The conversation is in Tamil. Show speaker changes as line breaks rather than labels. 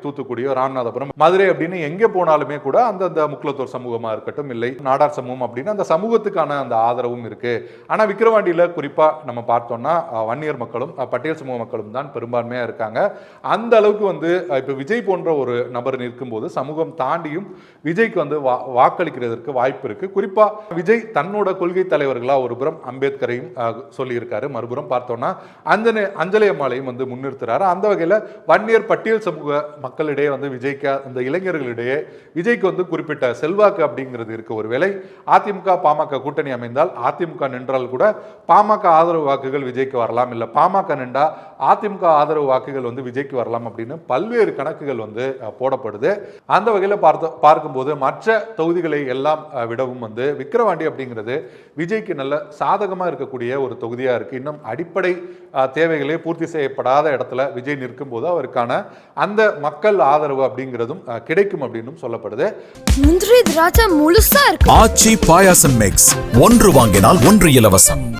தூத்துக்குடியோ ராமநாதபுரம் மதுரை அப்படின்னு எங்கே போனாலுமே கூட அந்த முக்குலத்தோர் சமூகமாக இருக்கட்டும், இல்லை நாடார் சமூகம் அப்படின்னு அந்த சமூகத்துக்கான அந்த ஆதரவும் இருக்கு. ஆனால் விக்கிரவாண்டியில் குறிப்பாக நம்ம பார்த்தோம்னா வன்னியர் மக்களும் பட்டியல் சமூக மக்களும் தான் பெரும்பான்மையாக இருக்காங்க. அந்த அளவுக்கு இப்போ விஜய் போன்ற ஒரு நபர் நிற்கும்போது சமூகம் தாண்டியும் விஜய்க்கு வாக்களிக்கிறதுக்கு வாய்ப்பு இருக்கு. குறிப்பாக விஜய் தன்னோட கொள்கை தலைவர்களாக ஒரு புறம் அம்பேத்கரையும் சொல்லியிருக்காரு, மறுபுறம் பார்த்தோம்னா அஞ்சலி அம்மாளையும் முன்னிறுத்துறாரு. அந்த வகையில் வன்னியர் பட்டியல் சமூக மக்களிடையே விஜய்க்கு அந்த இளைஞர்களிடையே விஜய்க்கு குறிப்பிட்ட செல்வாக்கு அப்படிங்கிறது இருக்கு. ஒருவேளை அதிமுக பாமக கூட்டணி அமைந்தால் அதிமுக நின்றால் கூட பாமக ஆதரவு வாக்குகள் விஜய்க்கு வரலாம், இல்ல பாமக நின்றா அதிமுக ஆதரவு வாக்குகள் விஜய்க்கு வரலாம் அப்படின்னு பல்வேறு கணக்குகள் போடப்படுது. அந்த வகையில் பார்க்கும்போது மற்ற தொகுதிகளை எல்லாம் விடவும் விக்கிரவாண்டி அப்படிங்கிறது விஜய்க்கு நல்ல சாதகமா இருக்கக்கூடிய ஒரு தொகுதியா இருக்கு. இன்னும் அடிப்படை தேவைகளே பூர்த்தி செய்யப்படாத இடத்துல விஜய் நிற்கும் போது அவருக்கான அந்த மக்கள் ஆதரவு அப்படிங்கிறதும் கிடைக்கும் அப்படின்னு சொல்லப்படுது.
முந்திரி திராட்சை முழுசா இருக்கு.
ஆச்சி பாயாசம் மிக்ஸ், ஒன்று வாங்கினால் ஒன்று இலவசம்.